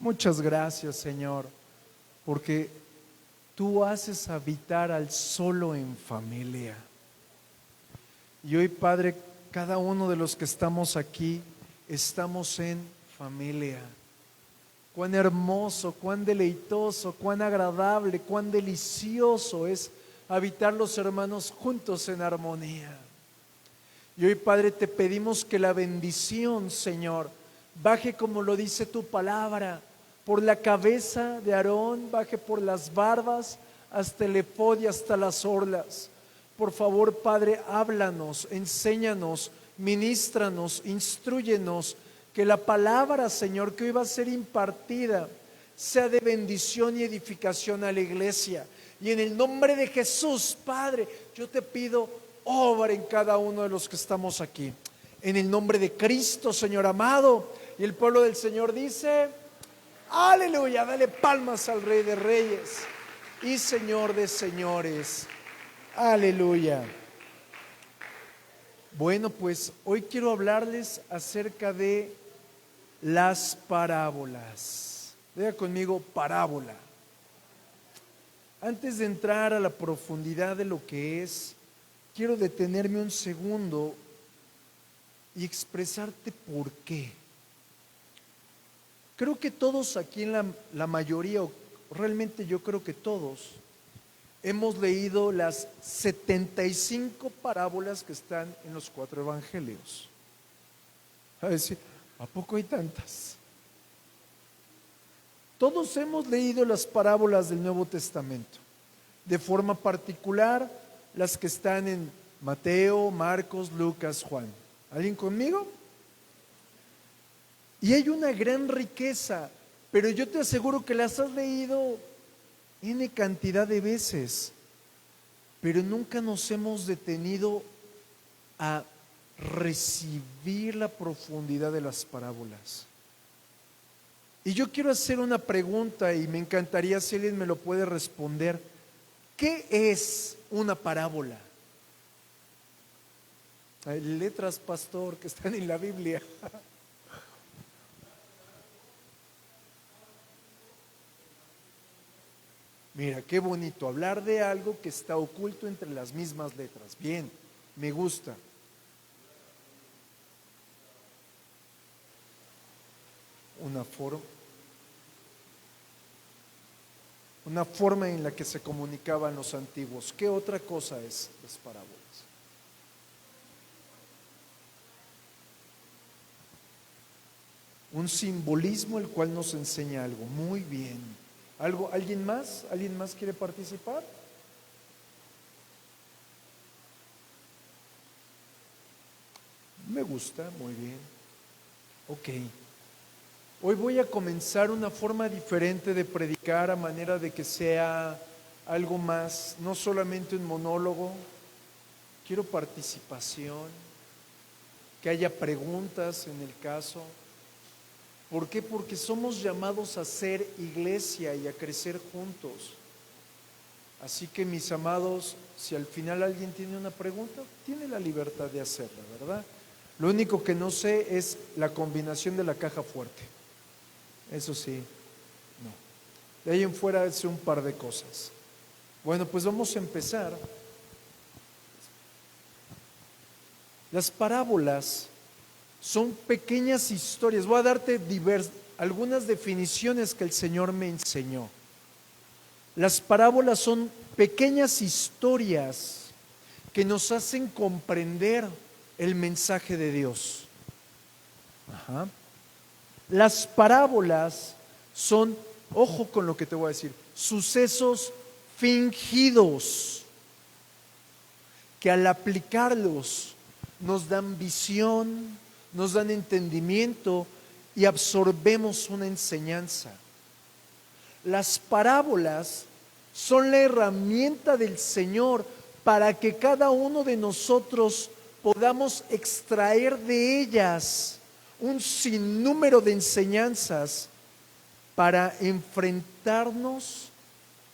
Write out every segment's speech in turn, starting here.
Muchas gracias, Señor, porque tú haces habitar al solo en familia. Y hoy, Padre, cada uno de los que estamos aquí, estamos en familia. Cuán hermoso, cuán deleitoso, cuán agradable, cuán delicioso es habitar los hermanos juntos en armonía. Y hoy, Padre, te pedimos que la bendición, Señor, baje como lo dice tu palabra, por la cabeza de Aarón, baje por las barbas hasta el efod y hasta las orlas. Por favor, Padre, háblanos, enséñanos, ministranos, instrúyenos, que la palabra, Señor, que hoy va a ser impartida, sea de bendición y edificación a la iglesia. Y en el nombre de Jesús, Padre, yo te pido, obra en cada uno de los que estamos aquí. En el nombre de Cristo, Señor amado. Y el pueblo del Señor dice, aleluya, dale palmas al Rey de Reyes y Señor de Señores. Aleluya. Bueno, pues hoy quiero hablarles acerca de las parábolas. Diga conmigo, parábola. Antes de entrar a la profundidad de lo que es, quiero detenerme un segundo y expresarte por qué. Creo que todos aquí en la mayoría, o realmente yo creo que todos, hemos leído las 75 parábolas que están en los 4 evangelios. A decir, ¿a poco hay tantas? Todos hemos leído las parábolas del Nuevo Testamento, de forma particular las que están en Mateo, Marcos, Lucas, Juan. ¿Alguien conmigo? Y hay una gran riqueza, pero yo te aseguro que las has leído N cantidad de veces, pero nunca nos hemos detenido a recibir la profundidad de las parábolas. Y yo quiero hacer una pregunta y me encantaría si alguien me lo puede responder. ¿Qué es una parábola? Hay letras, pastor, que están en la Biblia. Mira, qué bonito hablar de algo que está oculto entre las mismas letras. Bien, me gusta. Una forma en la que se comunicaban los antiguos. ¿Qué otra cosa es las parábolas? Un simbolismo el cual nos enseña algo. Muy bien. ¿Alguien más? ¿Alguien más quiere participar? Me gusta, muy bien. Ok. Hoy voy a comenzar una forma diferente de predicar a manera de que sea algo más, no solamente un monólogo. Quiero participación, que haya preguntas en el caso. ¿Por qué? Porque somos llamados a ser iglesia y a crecer juntos. Así que, mis amados, si al final alguien tiene una pregunta, tiene la libertad de hacerla, ¿verdad? Lo único que no sé es la combinación de la caja fuerte. Eso sí, no. De ahí en fuera es un par de cosas. Bueno, pues vamos a empezar. Las parábolas son pequeñas historias. Voy a darte algunas definiciones que el Señor me enseñó. Las parábolas son pequeñas historias que nos hacen comprender el mensaje de Dios. Ajá. Las parábolas son, ojo con lo que te voy a decir, sucesos fingidos que al aplicarlos nos dan visión, nos dan entendimiento y absorbemos una enseñanza. Las parábolas son la herramienta del Señor para que cada uno de nosotros podamos extraer de ellas un sinnúmero de enseñanzas para enfrentarnos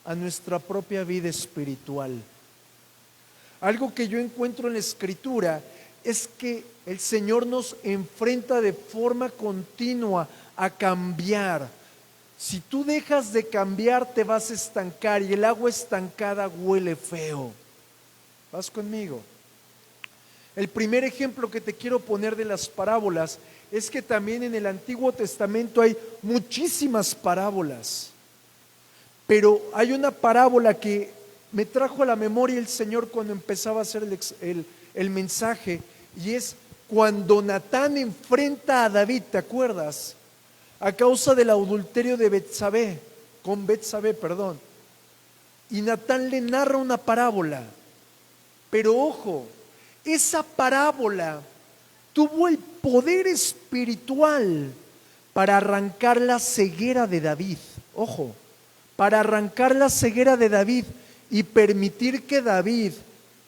a nuestra propia vida espiritual. Algo que yo encuentro en la Escritura es que el Señor nos enfrenta de forma continua a cambiar. Si tú dejas de cambiar, te vas a estancar y el agua estancada huele feo. ¿Vas conmigo? El primer ejemplo que te quiero poner de las parábolas es que también en el Antiguo Testamento hay muchísimas parábolas. Pero hay una parábola que me trajo a la memoria el Señor cuando empezaba a hacer el mensaje, y es cuando Natán enfrenta a David, ¿te acuerdas? A causa del adulterio de Betsabé, perdón. Y Natán le narra una parábola. Pero ojo, esa parábola tuvo el poder espiritual para arrancar la ceguera de David. Ojo, para arrancar la ceguera de David y permitir que David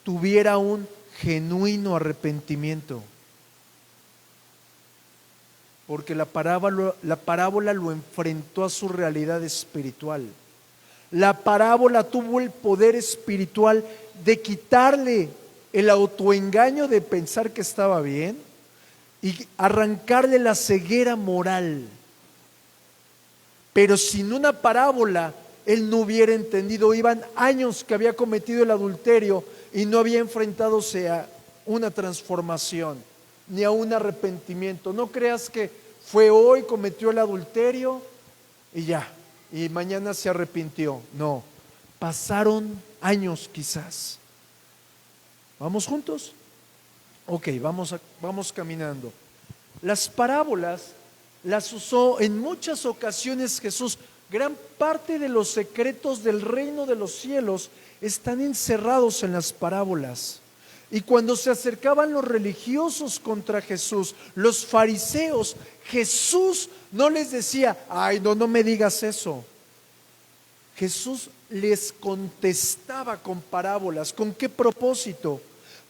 tuviera un genuino arrepentimiento. Porque la parábola lo enfrentó a su realidad espiritual. La parábola tuvo el poder espiritual de quitarle el autoengaño de pensar que estaba bien y arrancarle la ceguera moral. Pero sin una parábola, él no hubiera entendido. Iban años que había cometido el adulterio y no había enfrentadose a una transformación ni a un arrepentimiento. No creas que fue hoy, cometió el adulterio y ya, y mañana se arrepintió. No, pasaron años quizás. ¿Vamos juntos? Ok, vamos caminando. Las parábolas las usó en muchas ocasiones Jesús. Gran parte de los secretos del reino de los cielos están encerrados en las parábolas. Y cuando se acercaban los religiosos contra Jesús, los fariseos, Jesús no les decía, ay, no me digas eso. Jesús les contestaba con parábolas. ¿Con qué propósito?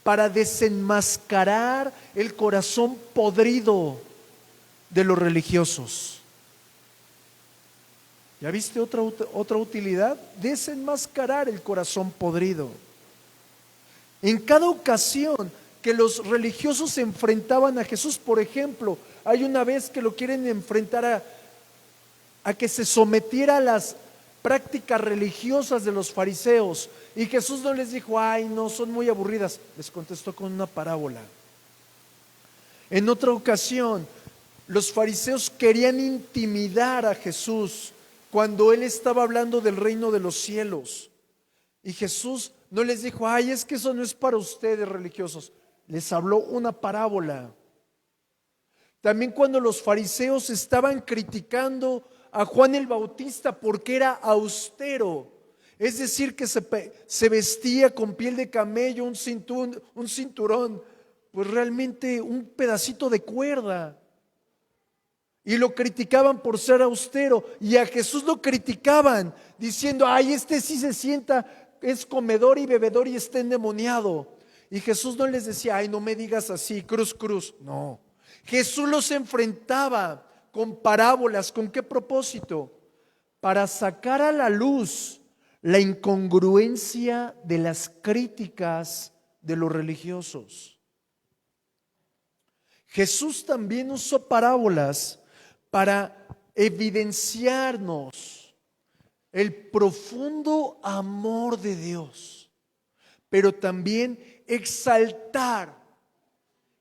Para desenmascarar el corazón podrido de los religiosos. ¿Ya viste otra utilidad? Desenmascarar el corazón podrido. En cada ocasión que los religiosos se enfrentaban a Jesús, por ejemplo, hay una vez que lo quieren enfrentar a que se sometiera a las prácticas religiosas de los fariseos, y Jesús no les dijo, ay, no, son muy aburridas. Les contestó con una parábola. En otra ocasión, los fariseos querían intimidar a Jesús cuando él estaba hablando del reino de los cielos. Y Jesús no les dijo, ay, es que eso no es para ustedes religiosos. Les habló una parábola. También cuando los fariseos estaban criticando a Juan el Bautista porque era austero, es decir, que se vestía con piel de camello, un cinturón, pues realmente un pedacito de cuerda. Y lo criticaban por ser austero, y a Jesús lo criticaban diciendo, ay, este sí se sienta, es comedor y bebedor y está endemoniado. Y Jesús no les decía, ay, no me digas así, cruz, cruz. No, Jesús los enfrentaba con parábolas. ¿Con qué propósito? Para sacar a la luz la incongruencia de las críticas de los religiosos. Jesús también usó parábolas para evidenciarnos el profundo amor de Dios, pero también exaltar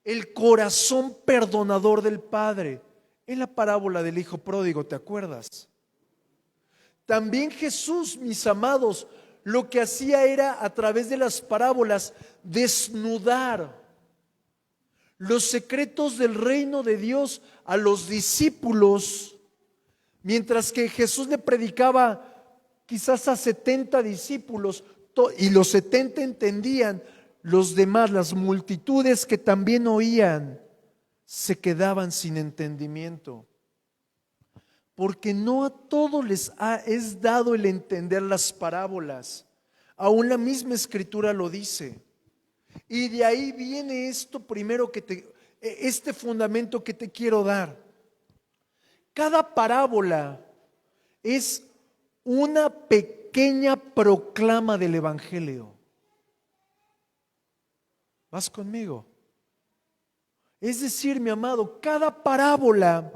el corazón perdonador del Padre. En la parábola del Hijo Pródigo, ¿te acuerdas? También Jesús, mis amados, lo que hacía era, a través de las parábolas, desnudar los secretos del reino de Dios a los discípulos. Mientras que Jesús le predicaba quizás a 70 discípulos, y los 70 entendían, los demás, las multitudes que también oían, se quedaban sin entendimiento. Porque no a todos es dado el entender las parábolas. Aún la misma Escritura lo dice. Y de ahí viene esto primero este fundamento que te quiero dar. Cada parábola es una pequeña proclama del Evangelio. ¿Vas conmigo? Es decir, mi amado, cada parábola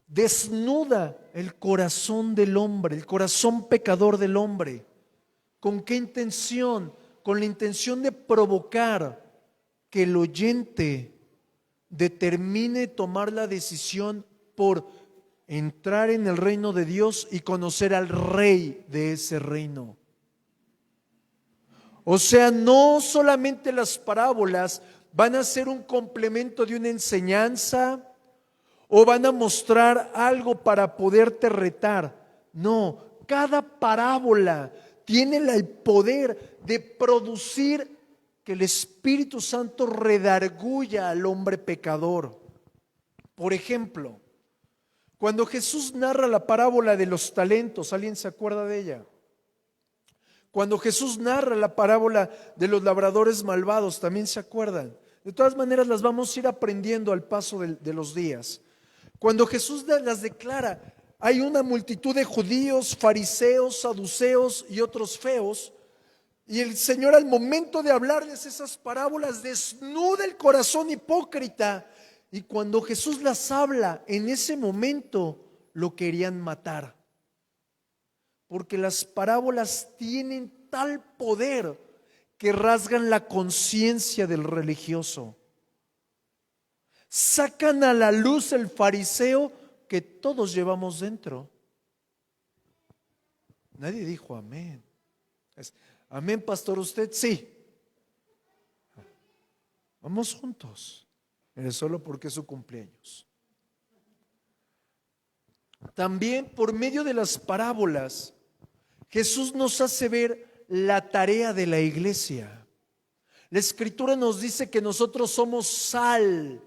desnuda el corazón del hombre, el corazón pecador del hombre. ¿Con qué intención? Con la intención de provocar que el oyente determine tomar la decisión por entrar en el reino de Dios y conocer al rey de ese reino. O sea, no solamente las parábolas van a ser un complemento de una enseñanza o van a mostrar algo para poderte retar. No, cada parábola tiene el poder de producir que el Espíritu Santo redarguya al hombre pecador. Por ejemplo, cuando Jesús narra la parábola de los talentos, ¿alguien se acuerda de ella? Cuando Jesús narra la parábola de los labradores malvados, ¿también se acuerdan? De todas maneras las vamos a ir aprendiendo al paso de los días. Cuando Jesús las declara, hay una multitud de judíos, fariseos, saduceos y otros feos, y el Señor al momento de hablarles esas parábolas desnuda el corazón hipócrita, y cuando Jesús las habla, en ese momento lo querían matar. Porque las parábolas tienen tal poder que rasgan la conciencia del religioso. Sacan a la luz el fariseo que todos llevamos dentro. Nadie dijo amén. Amén, pastor, usted sí. Vamos juntos. Solo porque es su cumpleaños. También por medio de las parábolas, Jesús nos hace ver la tarea de la iglesia. La Escritura nos dice que nosotros somos sal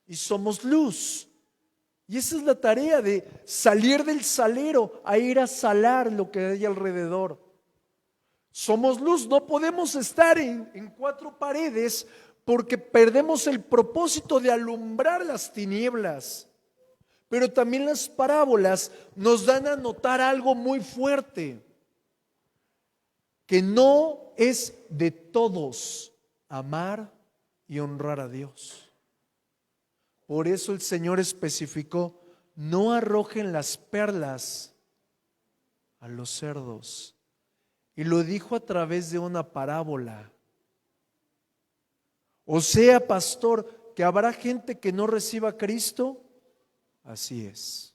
y somos luz. Y esa es la tarea de salir del salero a ir a salar lo que hay alrededor. Somos luz, no podemos estar en cuatro paredes porque perdemos el propósito de alumbrar las tinieblas. Pero también las parábolas nos dan a notar algo muy fuerte, que no es de todos amar y honrar a Dios. Por eso el Señor especificó: no arrojen las perlas a los cerdos. Y lo dijo a través de una parábola. O sea, pastor, que habrá gente que no reciba a Cristo. Así es.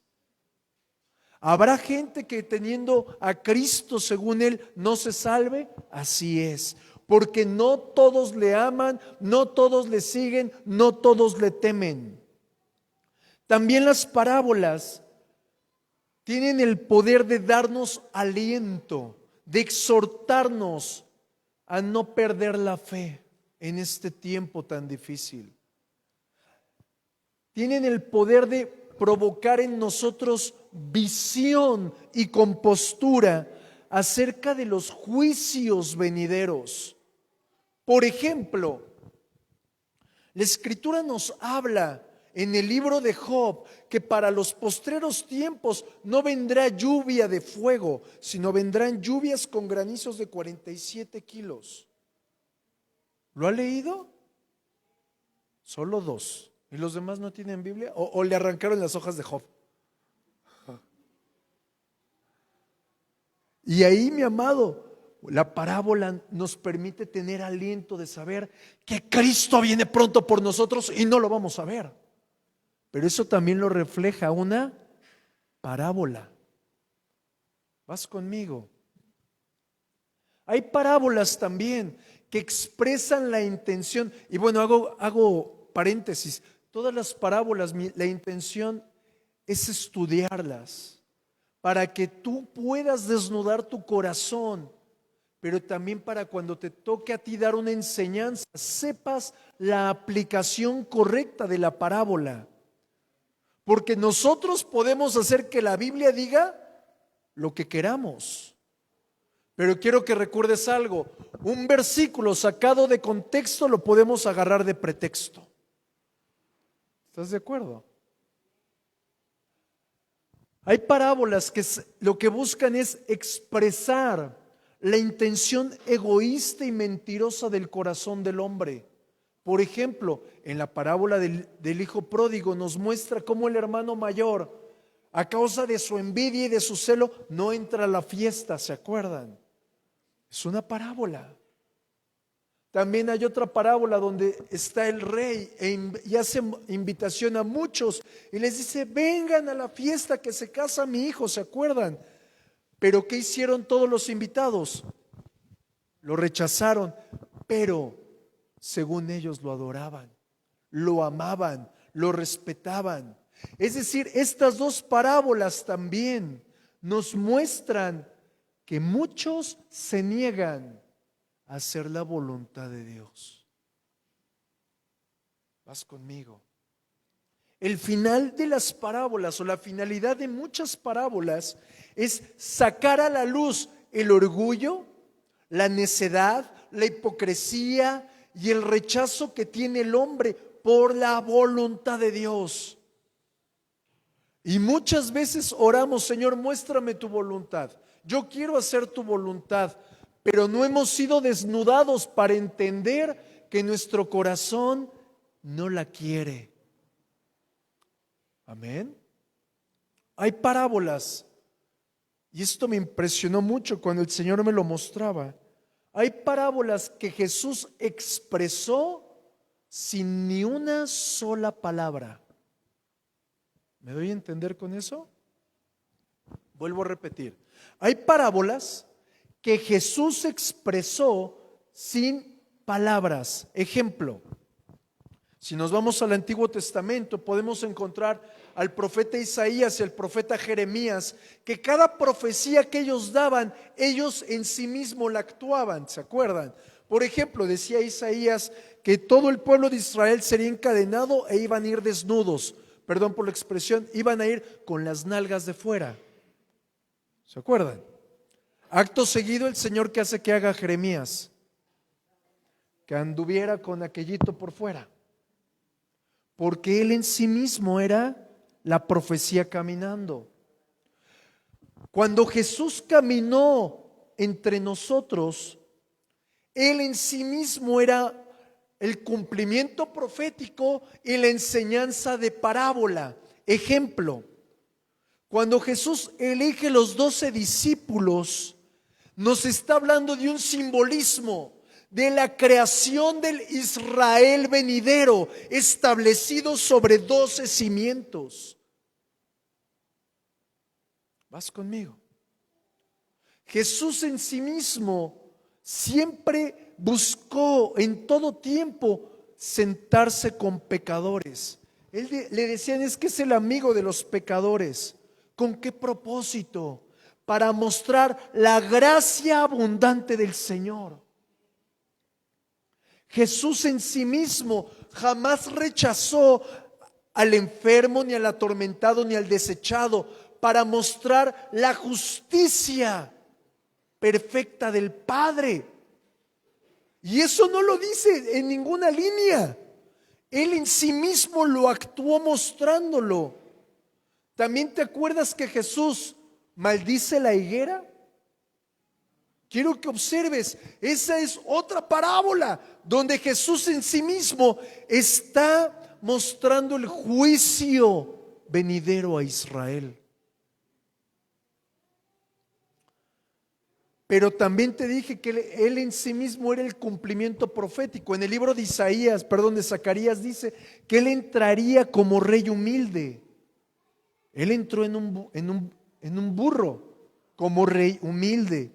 ¿Habrá gente que teniendo a Cristo según Él no se salve? Así es. Porque no todos le aman, no todos le siguen, no todos le temen. También las parábolas tienen el poder de darnos aliento, de exhortarnos a no perder la fe en este tiempo tan difícil. Tienen el poder de provocar en nosotros visión y compostura acerca de los juicios venideros. Por ejemplo, la Escritura nos habla en el libro de Job que para los postreros tiempos no vendrá lluvia de fuego, sino vendrán lluvias con granizos de 47 kilos. ¿Lo ha leído? Solo 2. ¿Y los demás no tienen Biblia? ¿O le arrancaron las hojas de Job? Y ahí, mi amado, la parábola nos permite tener aliento de saber que Cristo viene pronto por nosotros y no lo vamos a ver. Pero eso también lo refleja una parábola. ¿Vas conmigo? Hay parábolas también que expresan la intención. Y bueno, hago paréntesis. Todas las parábolas, la intención es estudiarlas para que tú puedas desnudar tu corazón, pero también para cuando te toque a ti dar una enseñanza, sepas la aplicación correcta de la parábola. Porque nosotros podemos hacer que la Biblia diga lo que queramos. Pero quiero que recuerdes algo: un versículo sacado de contexto lo podemos agarrar de pretexto. ¿Estás de acuerdo? Hay parábolas que lo que buscan es expresar la intención egoísta y mentirosa del corazón del hombre. Por ejemplo, en la parábola del hijo pródigo nos muestra cómo el hermano mayor a causa de su envidia y de su celo, no entra a la fiesta, ¿se acuerdan? Es una parábola. También hay otra parábola donde está el rey y hace invitación a muchos y les dice: vengan a la fiesta que se casa mi hijo, ¿se acuerdan? Pero ¿qué hicieron todos los invitados? Lo rechazaron, pero según ellos lo adoraban, lo amaban, lo respetaban. Es decir, estas dos parábolas también nos muestran que muchos se niegan a hacer la voluntad de Dios. ¿Vas conmigo? El final de las parábolas, o la finalidad de muchas parábolas, es sacar a la luz el orgullo, la necedad, la hipocresía y el rechazo que tiene el hombre por la voluntad de Dios. Y muchas veces oramos: Señor, muéstrame tu voluntad. Yo quiero hacer tu voluntad, pero no hemos sido desnudados para entender que nuestro corazón no la quiere. Amén. Hay parábolas, y esto me impresionó mucho cuando el Señor me lo mostraba. Hay parábolas que Jesús expresó sin ni una sola palabra. ¿Me doy a entender con eso? Vuelvo a repetir. Hay parábolas que Jesús expresó sin palabras. Ejemplo, si nos vamos al Antiguo Testamento, podemos encontrar al profeta Isaías y al profeta Jeremías, que cada profecía que ellos daban, ellos en sí mismos la actuaban, ¿se acuerdan? Por ejemplo, decía Isaías que todo el pueblo de Israel sería encadenado e iban a ir desnudos. Perdón por la expresión, iban a ir con las nalgas de fuera. ¿Se acuerdan? Acto seguido, el Señor, ¿qué hace que haga Jeremías? Que anduviera con aquellito por fuera. Porque él en sí mismo era la profecía caminando. Cuando Jesús caminó entre nosotros, él en sí mismo era el cumplimiento profético y la enseñanza de parábola. Ejemplo, cuando Jesús elige los 12 discípulos, nos está hablando de un simbolismo de la creación del Israel venidero, establecido sobre 12 cimientos. ¿Vas conmigo? Jesús en sí mismo siempre buscó en todo tiempo sentarse con pecadores. Le decían: es que es el amigo de los pecadores. ¿Con qué propósito? Para mostrar la gracia abundante del Señor. Jesús en sí mismo jamás rechazó al enfermo, ni al atormentado, ni al desechado, para mostrar la justicia perfecta del Padre. Y eso no lo dice en ninguna línea. Él en sí mismo lo actuó mostrándolo. ¿También te acuerdas que Jesús maldice la higuera? Quiero que observes, esa es otra parábola donde Jesús en sí mismo está mostrando el juicio venidero a Israel. Pero también te dije que él en sí mismo era el cumplimiento profético. En el libro de de Zacarías dice que él entraría como rey humilde. Él entró en un burro como rey humilde.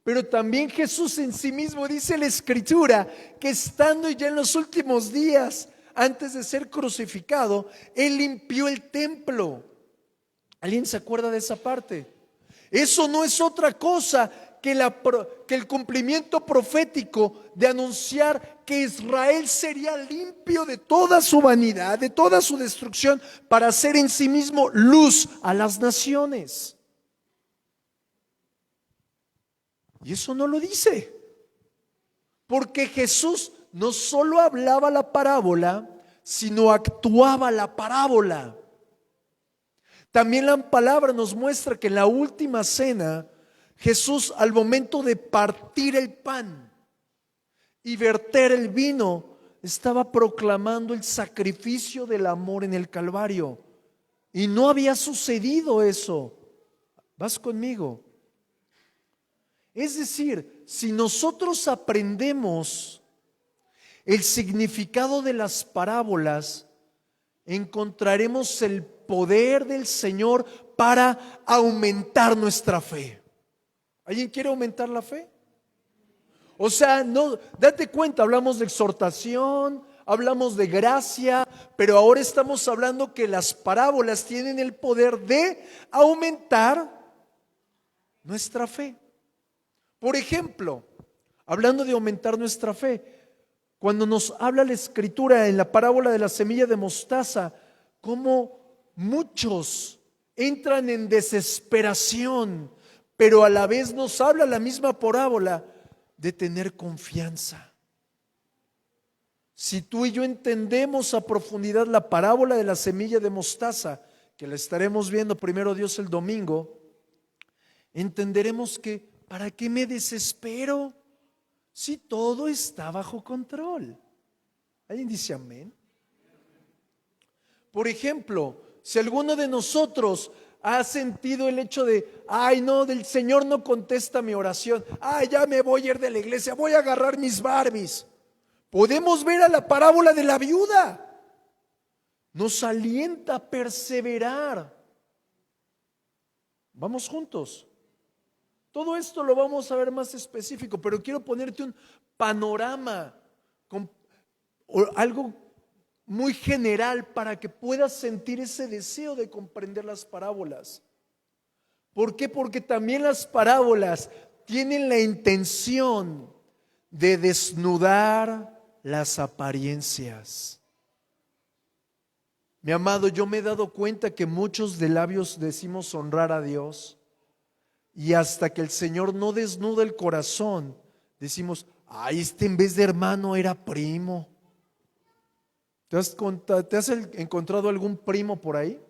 Pero también Jesús en sí mismo, dice la Escritura, que estando ya en los últimos días, antes de ser crucificado, Él limpió el templo. ¿Alguien se acuerda de esa parte? Eso no es otra cosa que el cumplimiento profético de anunciar que Israel sería limpio de toda su vanidad, de toda su destrucción, para ser en sí mismo luz a las naciones. Y eso no lo dice, porque Jesús no solo hablaba la parábola, sino actuaba la parábola. También la palabra nos muestra que en la última cena, Jesús, al momento de partir el pan y verter el vino, estaba proclamando el sacrificio del amor en el Calvario. Y no había sucedido eso. ¿Vas conmigo? Es decir, si nosotros aprendemos el significado de las parábolas, encontraremos el poder del Señor para aumentar nuestra fe. ¿Alguien quiere aumentar la fe? O sea, no, date cuenta, hablamos de exhortación, hablamos de gracia, pero ahora estamos hablando que las parábolas tienen el poder de aumentar nuestra fe. Por ejemplo, hablando de aumentar nuestra fe, cuando nos habla la Escritura en la parábola de la semilla de mostaza, cómo muchos entran en desesperación, pero a la vez nos habla la misma parábola de tener confianza. Si tú y yo entendemos a profundidad la parábola de la semilla de mostaza, que la estaremos viendo primero Dios el domingo, entenderemos que ¿para qué me desespero si todo está bajo control? ¿Alguien dice amén? Por ejemplo, si alguno de nosotros ha sentido el hecho de, ay no, del Señor no contesta mi oración, ay ya me voy a ir de la iglesia, voy a agarrar mis Barbies. Podemos ver a la parábola de la viuda. Nos alienta a perseverar. Vamos juntos. Todo esto lo vamos a ver más específico, pero quiero ponerte un panorama, algo muy general para que puedas sentir ese deseo de comprender las parábolas. ¿Por qué? Porque también las parábolas tienen la intención de desnudar las apariencias. Mi amado, yo me he dado cuenta que muchos de labios decimos honrar a Dios, y hasta que el Señor no desnuda el corazón, decimos, ay, este en vez de hermano era primo. ¿Te has encontrado algún primo por ahí?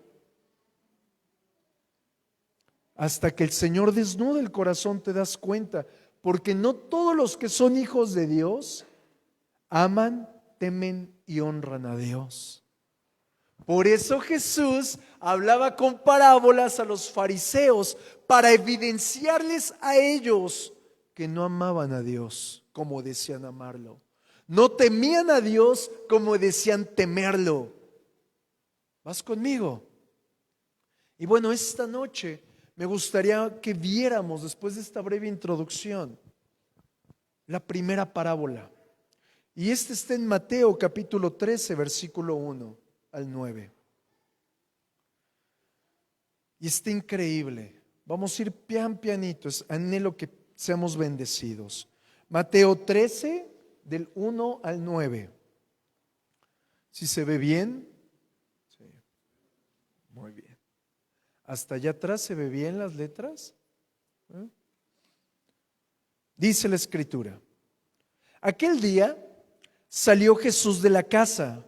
Hasta que el Señor desnuda el corazón te das cuenta, porque no todos los que son hijos de Dios aman, temen y honran a Dios. Por eso Jesús hablaba con parábolas a los fariseos para evidenciarles a ellos que no amaban a Dios como decían amarlo. No temían a Dios como decían temerlo. ¿Vas conmigo? Y bueno, esta noche me gustaría que viéramos, después de esta breve introducción, la primera parábola. Y esta está en Mateo capítulo 13, versículo 1 al 9. Y está increíble. Vamos a ir pianito. Anhelo que seamos bendecidos. Mateo 13, del 1 al 9. ¿Sí se ve bien? Sí. Muy bien. ¿Hasta allá atrás se ve bien las letras? ¿Eh? Dice la Escritura: aquel día salió Jesús de la casa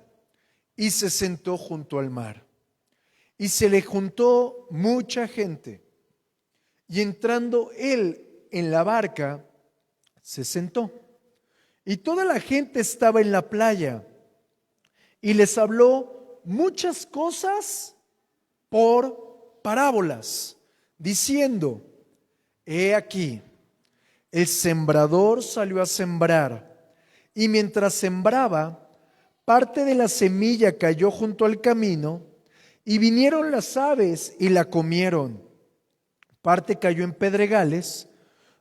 y se sentó junto al mar. Y se le juntó mucha gente. Y entrando él en la barca, se sentó. Y toda la gente estaba en la playa. Y les habló muchas cosas por parábolas, diciendo: he aquí, el sembrador salió a sembrar. Y mientras sembraba, parte de la semilla cayó junto al camino, y vinieron las aves y la comieron. Parte cayó en pedregales,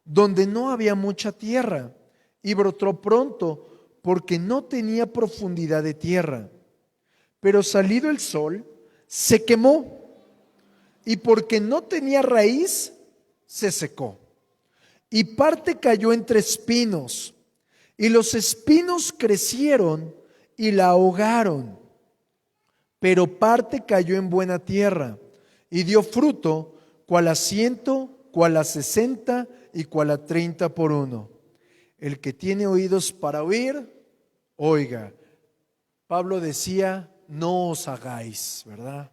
donde no había mucha tierra, y brotó pronto, porque no tenía profundidad de tierra. Pero salido el sol, se quemó, y porque no tenía raíz, se secó. Y parte cayó entre espinos, y los espinos crecieron y la ahogaron. Pero parte cayó en buena tierra y dio fruto, cual a 100, cual a 60 y cual a 30 por uno. El que tiene oídos para oír, oiga. Pablo decía: no os hagáis, ¿verdad?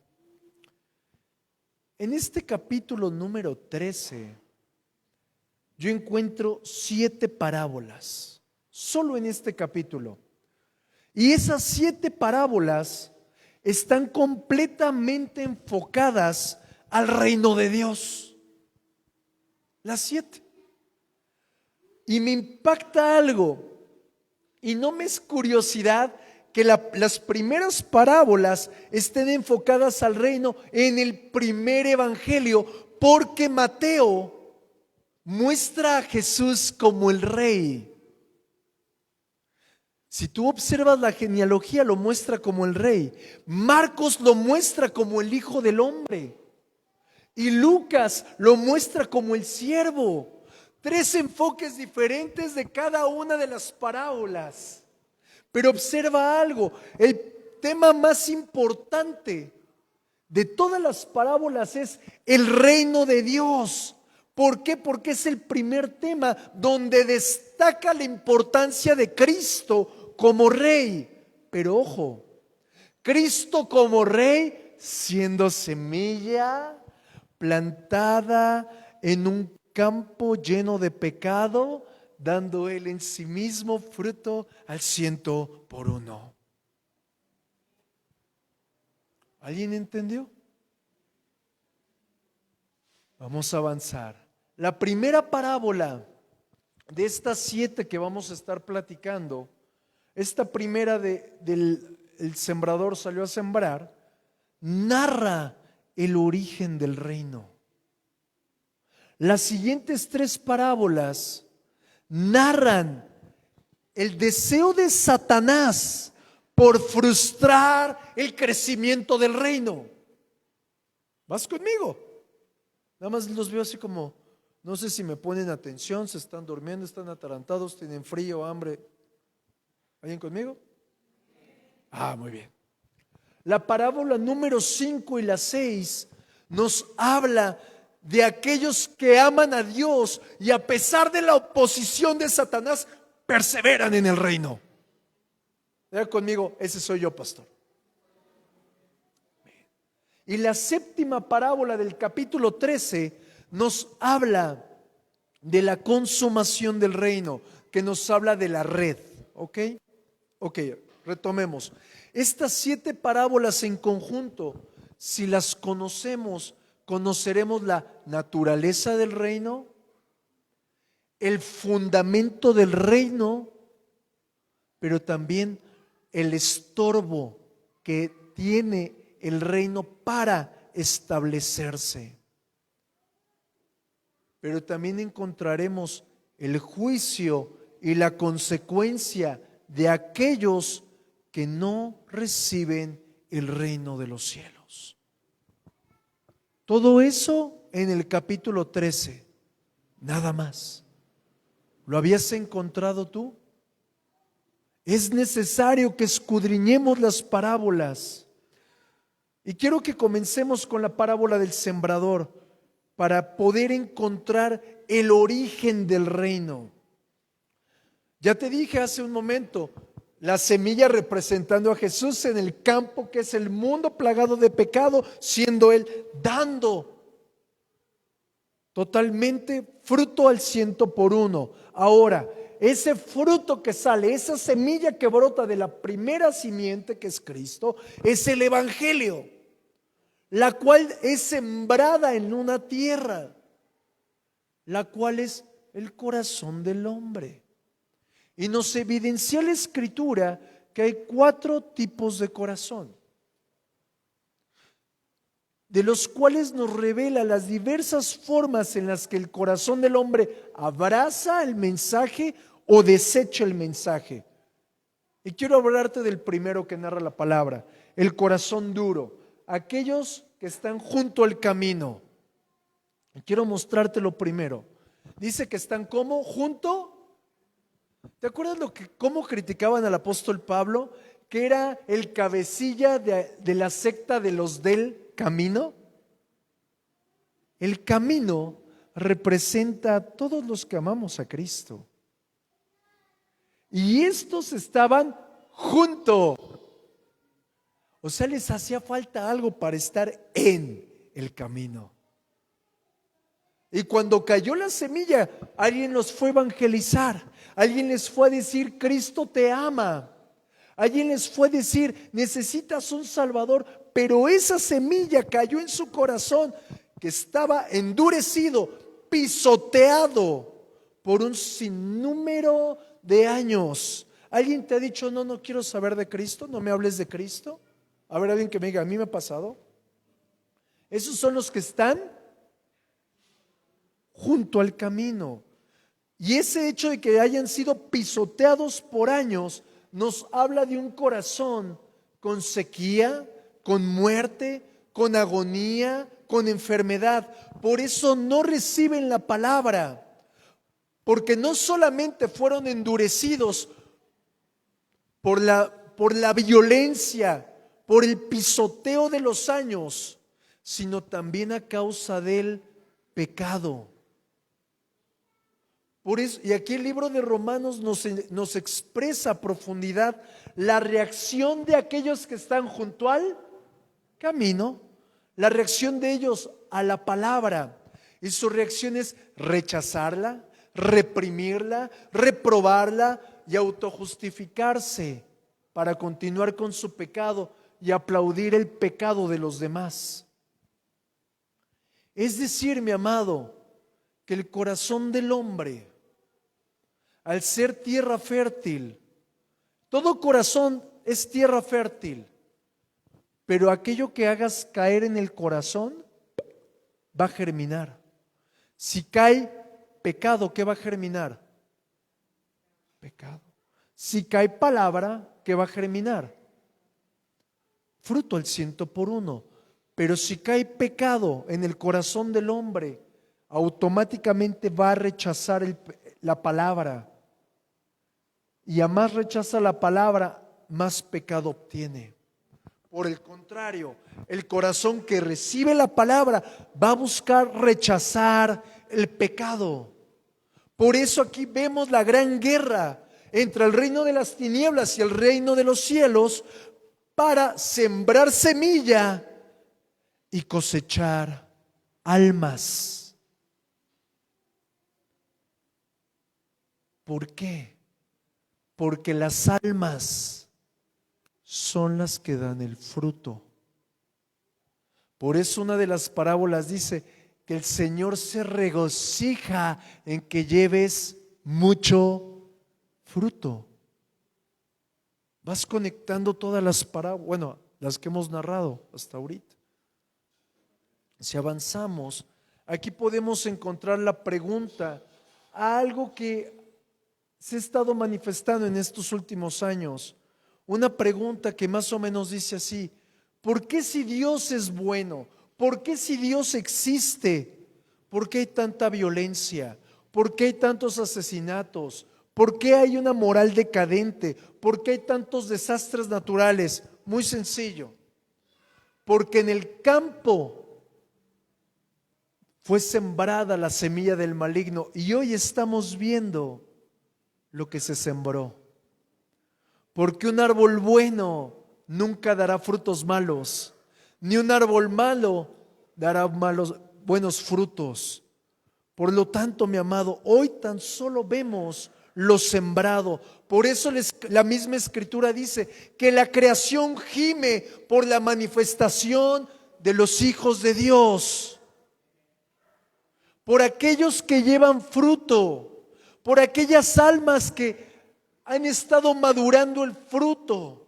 En este capítulo número 13, yo encuentro 7 parábolas, solo en este capítulo. Y esas 7 parábolas están completamente enfocadas al reino de Dios. Las 7. Y me impacta algo, y no me es curiosidad que las primeras parábolas estén enfocadas al reino en el primer evangelio, porque Mateo muestra a Jesús como el rey. Si tú observas la genealogía, lo muestra como el rey. Marcos lo muestra como el hijo del hombre. Y Lucas lo muestra como el siervo. 3 enfoques diferentes de cada una de las parábolas. Pero observa algo, el tema más importante de todas las parábolas es el reino de Dios. ¿Por qué? Porque es el primer tema donde destaca la importancia de Cristo como rey. Pero ojo, Cristo como rey siendo semilla plantada en un campo lleno de pecado, dando él en sí mismo fruto al 100%. ¿Alguien entendió? Vamos a avanzar. La primera parábola de estas 7 que vamos a estar platicando, esta primera del sembrador salió a sembrar, narra el origen del reino. Las siguientes 3 parábolas narran el deseo de Satanás por frustrar el crecimiento del reino. ¿Vas conmigo? Nada más los veo así como, no sé si me ponen atención, se están durmiendo, están atarantados, tienen frío, hambre. ¿Alguien conmigo? Muy bien. La parábola número 5 y la 6 nos habla de aquellos que aman a Dios y a pesar de la oposición de Satanás, perseveran en el reino. Vea conmigo, ese soy yo, pastor. Y la séptima parábola del capítulo 13 nos habla de la consumación del reino, que nos habla de la red. ¿Ok? Ok, retomemos. Estas 7 parábolas en conjunto, si las conocemos, conoceremos la naturaleza del reino, el fundamento del reino, pero también el estorbo que tiene el reino para establecerse. Pero también encontraremos el juicio y la consecuencia de aquellos que no reciben el reino de los cielos. Todo eso en el capítulo 13, nada más. ¿Lo habías encontrado tú? Es necesario que escudriñemos las parábolas. Y quiero que comencemos con la parábola del sembrador para poder encontrar el origen del reino. Ya te dije hace un momento, la semilla representando a Jesús en el campo que es el mundo plagado de pecado, siendo Él dando totalmente fruto al 100%. Ahora, ese fruto que sale, esa semilla que brota de la primera simiente que es Cristo, es el evangelio, la cual es sembrada en una tierra, la cual es el corazón del hombre. Y nos evidencia la Escritura que hay 4 tipos de corazón, de los cuales nos revela las diversas formas en las que el corazón del hombre abraza el mensaje o desecha el mensaje. Y quiero hablarte del primero que narra la palabra, el corazón duro, aquellos que están junto al camino. Y quiero mostrarte lo primero. Dice que están como junto. ¿Te acuerdas cómo criticaban al apóstol Pablo? Que era el cabecilla de la secta de los del camino. El camino representa a todos los que amamos a Cristo. Y estos estaban junto. O sea, les hacía falta algo para estar en el camino. Y cuando cayó la semilla, alguien los fue a evangelizar. Alguien les fue a decir, Cristo te ama. Alguien les fue a decir, necesitas un Salvador, pero esa semilla cayó en su corazón que estaba endurecido, pisoteado por un sinnúmero de años. ¿Alguien te ha dicho, no, no quiero saber de Cristo, no me hables de Cristo? A ver, alguien que me diga, a mí me ha pasado. Esos son los que están junto al camino. Y ese hecho de que hayan sido pisoteados por años nos habla de un corazón con sequía, con muerte, con agonía, con enfermedad. Por eso no reciben la palabra, porque no solamente fueron endurecidos por la violencia, por el pisoteo de los años, sino también a causa del pecado. Por eso, y aquí el libro de Romanos nos expresa a profundidad la reacción de aquellos que están junto al camino, la reacción de ellos a la palabra. Y su reacción es rechazarla, reprimirla, reprobarla y autojustificarse para continuar con su pecado y aplaudir el pecado de los demás. Es decir, mi amado, que el corazón del hombre, al ser tierra fértil, todo corazón es tierra fértil, pero aquello que hagas caer en el corazón va a germinar. Si cae pecado, ¿qué va a germinar? Pecado. Si cae palabra, ¿qué va a germinar? Fruto al 100%. Pero si cae pecado en el corazón del hombre, automáticamente va a rechazar la palabra. Y a más rechaza la palabra, más pecado obtiene. Por el contrario, el corazón que recibe la palabra va a buscar rechazar el pecado. Por eso aquí vemos la gran guerra entre el reino de las tinieblas y el reino de los cielos para sembrar semilla y cosechar almas. ¿Por qué? Porque las almas son las que dan el fruto. Por eso una de las parábolas dice que el Señor se regocija en que lleves mucho fruto. Vas conectando todas las parábolas, bueno, las que hemos narrado hasta ahorita. Si avanzamos, aquí podemos encontrar la pregunta a algo que se ha estado manifestando en estos últimos años. Una pregunta que más o menos dice así: ¿por qué si Dios es bueno? ¿Por qué si Dios existe? ¿Por qué hay tanta violencia? ¿Por qué hay tantos asesinatos? ¿Por qué hay una moral decadente? ¿Por qué hay tantos desastres naturales? Muy sencillo. Porque en el campo fue sembrada la semilla del maligno y hoy estamos viendo lo que se sembró. Porque un árbol bueno nunca dará frutos malos, ni un árbol malo dará buenos frutos. Por lo tanto, mi amado, hoy tan solo vemos lo sembrado. Por eso la misma Escritura dice que la creación gime por la manifestación de los hijos de Dios. Por aquellos que llevan fruto, por aquellas almas que han estado madurando el fruto.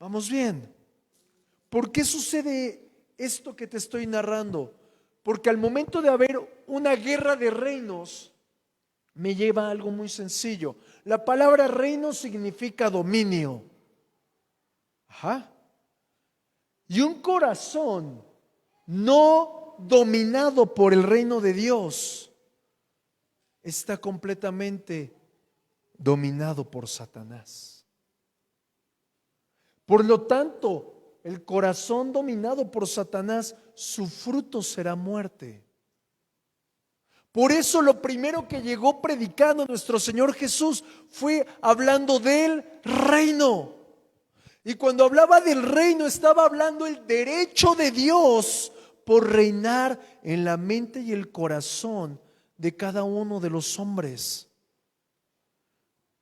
Vamos bien. ¿Por qué sucede esto que te estoy narrando? Porque al momento de haber una guerra de reinos, me lleva a algo muy sencillo. La palabra reino significa dominio. Ajá. Y un corazón no dominado por el reino de Dios está completamente dominado por Satanás. Por lo tanto, el corazón dominado por Satanás, su fruto será muerte. Por eso lo primero que llegó predicando nuestro Señor Jesús fue hablando del reino. Y cuando hablaba del reino, estaba hablando el derecho de Dios por reinar en la mente y el corazón de cada uno de los hombres.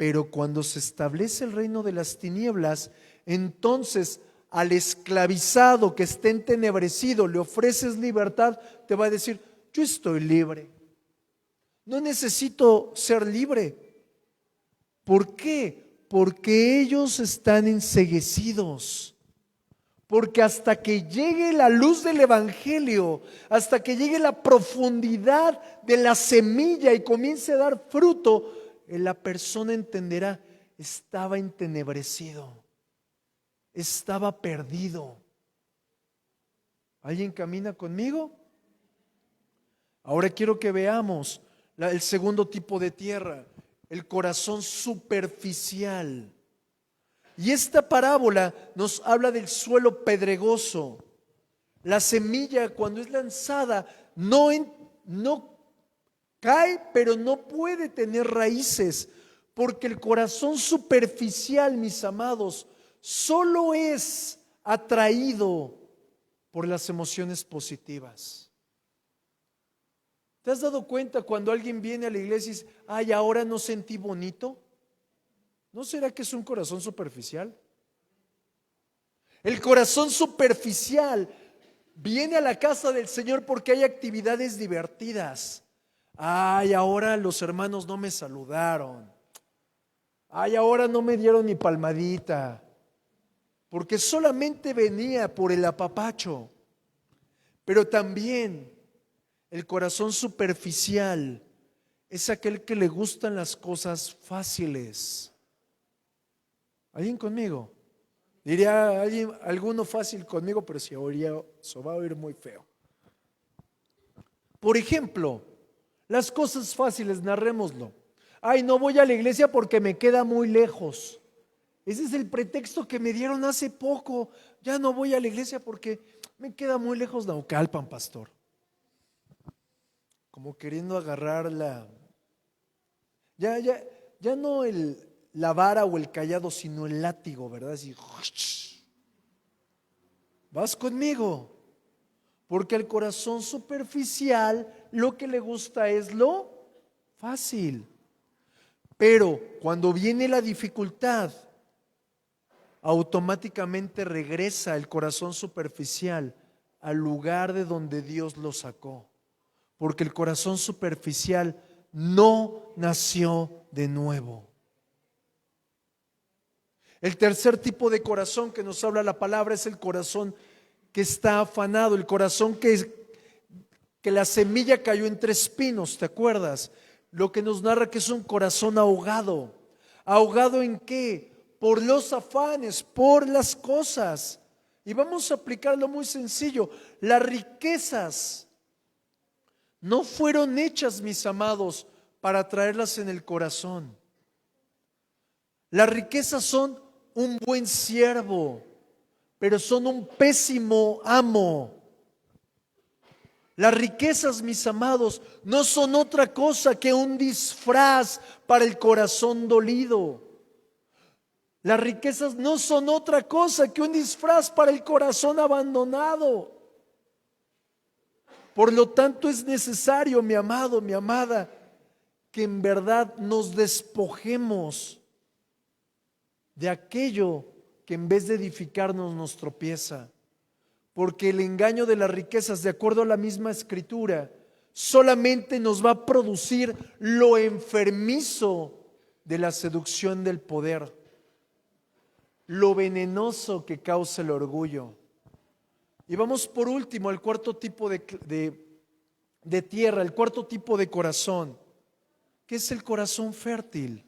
Pero cuando se establece el reino de las tinieblas, entonces al esclavizado que esté entenebrecido le ofreces libertad, te va a decir, yo estoy libre. No necesito ser libre. ¿Por qué? Porque ellos están enceguecidos. Porque hasta que llegue la luz del Evangelio, hasta que llegue la profundidad de la semilla y comience a dar fruto, la persona entenderá, estaba entenebrecido, estaba perdido. ¿Alguien camina conmigo? Ahora quiero que veamos el segundo tipo de tierra, el corazón superficial. Y esta parábola nos habla del suelo pedregoso. La semilla cuando es lanzada no cae, pero no puede tener raíces, porque el corazón superficial, mis amados, solo es atraído por las emociones positivas. ¿Te has dado cuenta cuando alguien viene a la iglesia y dice, ay, ahora no sentí bonito? ¿No será que es un corazón superficial? El corazón superficial viene a la casa del Señor porque hay actividades divertidas. Ay, ahora los hermanos no me saludaron. Ay, ahora no me dieron ni palmadita. Porque solamente venía por el apapacho. Pero también el corazón superficial es aquel que le gustan las cosas fáciles. ¿Alguien conmigo? Diría alguien, alguno fácil conmigo, pero se va a oír muy feo. Por ejemplo, las cosas fáciles, narrémoslo. Ay, no voy a la iglesia porque me queda muy lejos. Ese es el pretexto que me dieron hace poco. Ya no voy a la iglesia porque me queda muy lejos Naucalpan, pastor. Como queriendo agarrar ya no la vara o el cayado, sino el látigo, ¿verdad? Así, vas conmigo. Porque al corazón superficial lo que le gusta es lo fácil. Pero cuando viene la dificultad, automáticamente regresa el corazón superficial al lugar de donde Dios lo sacó. Porque el corazón superficial no nació de nuevo. El tercer tipo de corazón que nos habla la palabra es el corazón que está afanado, el corazón que la semilla cayó entre espinos, ¿te acuerdas? Lo que nos narra que es un corazón ahogado. ¿Ahogado en qué? Por los afanes, por las cosas. Y vamos a aplicarlo muy sencillo. Las riquezas no fueron hechas, mis amados, para traerlas en el corazón. Las riquezas son un buen siervo, pero son un pésimo amo. Las riquezas, mis amados, no son otra cosa que un disfraz para el corazón dolido. Las riquezas no son otra cosa que un disfraz para el corazón abandonado. Por lo tanto, es necesario, mi amado, mi amada, que en verdad nos despojemos de aquello que en vez de edificarnos nos tropieza. Porque el engaño de las riquezas, de acuerdo a la misma escritura, solamente nos va a producir lo enfermizo de la seducción del poder, lo venenoso que causa el orgullo. Y vamos por último al cuarto tipo de tierra, el cuarto tipo de corazón, que es el corazón fértil,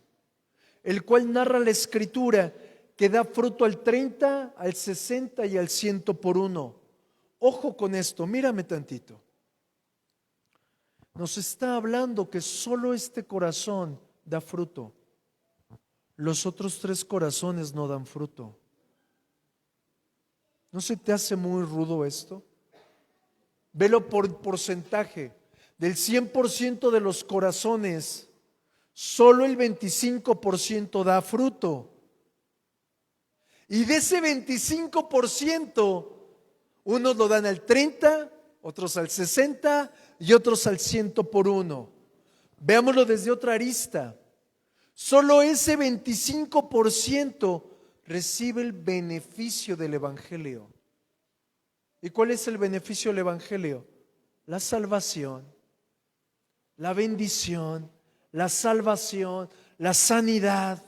el cual narra la escritura que da fruto al 30, al 60 y al 100 por uno. Ojo con esto, mírame tantito. Nos está hablando que solo este corazón da fruto. Los otros 3 corazones no dan fruto. ¿No se te hace muy rudo esto? Velo por porcentaje. Del 100% de los corazones, solo el 25% da fruto. Y de ese 25%, unos lo dan al 30, otros al 60 y otros al 100 por uno. Veámoslo desde otra arista. Solo ese 25% recibe el beneficio del Evangelio. ¿Y cuál es el beneficio del Evangelio? La salvación, la bendición, la salvación, la sanidad.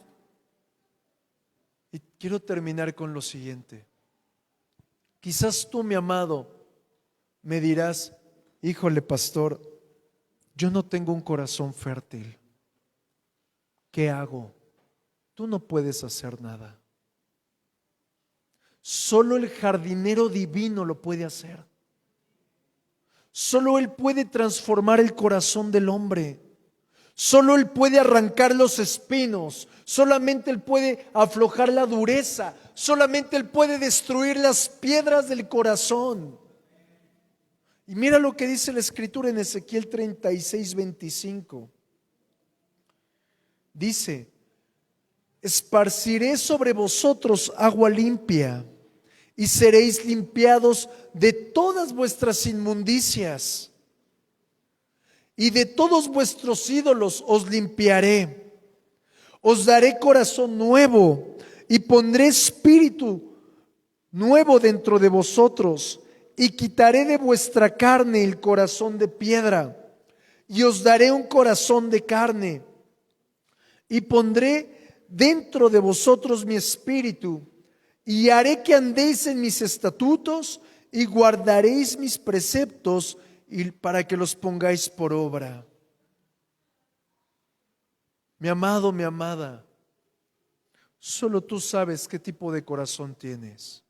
Y quiero terminar con lo siguiente. Quizás tú, mi amado, me dirás: híjole, pastor, yo no tengo un corazón fértil. ¿Qué hago? Tú no puedes hacer nada. Solo el jardinero divino lo puede hacer. Solo Él puede transformar el corazón del hombre. Solo Él puede arrancar los espinos. Solamente Él puede aflojar la dureza. Solamente Él puede destruir las piedras del corazón. Y mira lo que dice la Escritura en Ezequiel 36:25. Dice: esparciré sobre vosotros agua limpia, y seréis limpiados de todas vuestras inmundicias, y de todos vuestros ídolos os limpiaré. Os daré corazón nuevo, y pondré espíritu nuevo dentro de vosotros, y quitaré de vuestra carne el corazón de piedra, y os daré un corazón de carne, y pondré dentro de vosotros mi espíritu, y haré que andéis en mis estatutos y guardaréis mis preceptos, y para que los pongáis por obra. Mi amado, mi amada, solo tú sabes qué tipo de corazón tienes.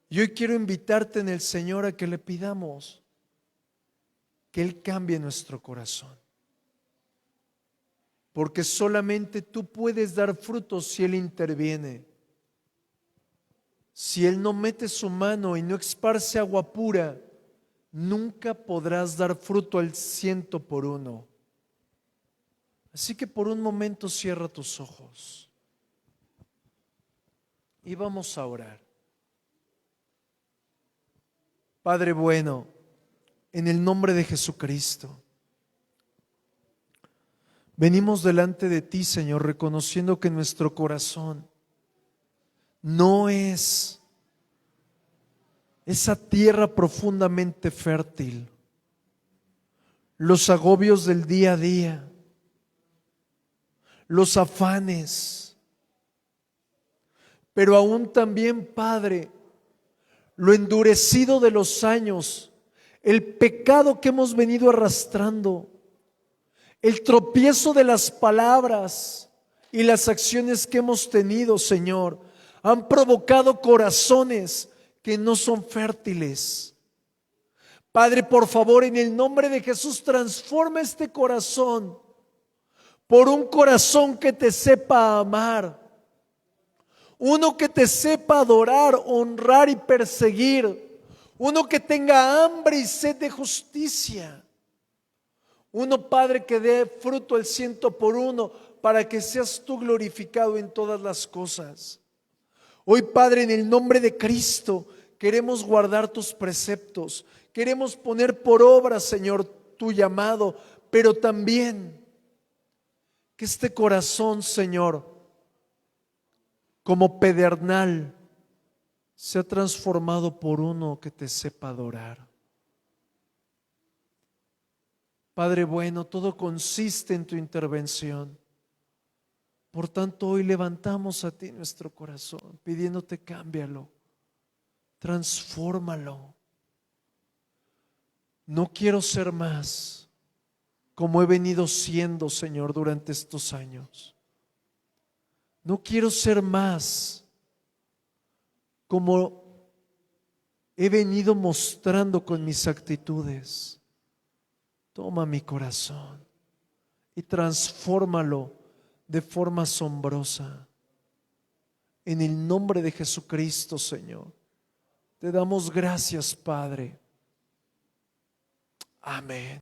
Y hoy quiero invitarte en el Señor a que le pidamos que Él cambie nuestro corazón. Porque solamente tú puedes dar frutos si Él interviene. Si Él no mete su mano y no esparce agua pura, nunca podrás dar fruto al 100%. Así que por un momento cierra tus ojos y vamos a orar. Padre bueno, en el nombre de Jesucristo, venimos delante de ti, Señor, reconociendo que nuestro corazón no es esa tierra profundamente fértil. Los agobios del día a día, los afanes, pero aún también, Padre, lo endurecido de los años, el pecado que hemos venido arrastrando, el tropiezo de las palabras y las acciones que hemos tenido, Señor, han provocado corazones que no son fértiles. Padre, por favor, en el nombre de Jesús, transforma este corazón por un corazón que te sepa amar, uno que te sepa adorar, honrar y perseguir, uno que tenga hambre y sed de justicia, uno, Padre, que dé fruto al 100% para que seas tú glorificado en todas las cosas. Hoy, Padre, en el nombre de Cristo, queremos guardar tus preceptos, queremos poner por obra, Señor, tu llamado, pero también que este corazón, Señor, como pedernal, sea transformado por uno que te sepa adorar. Padre bueno, todo consiste en tu intervención. Por tanto, hoy levantamos a ti nuestro corazón, pidiéndote cámbialo, transfórmalo. No quiero ser más como he venido siendo, Señor, durante estos años. No quiero ser más como he venido mostrando con mis actitudes. Toma mi corazón y transfórmalo de forma asombrosa. En el nombre de Jesucristo, Señor, te damos gracias, Padre. Amén.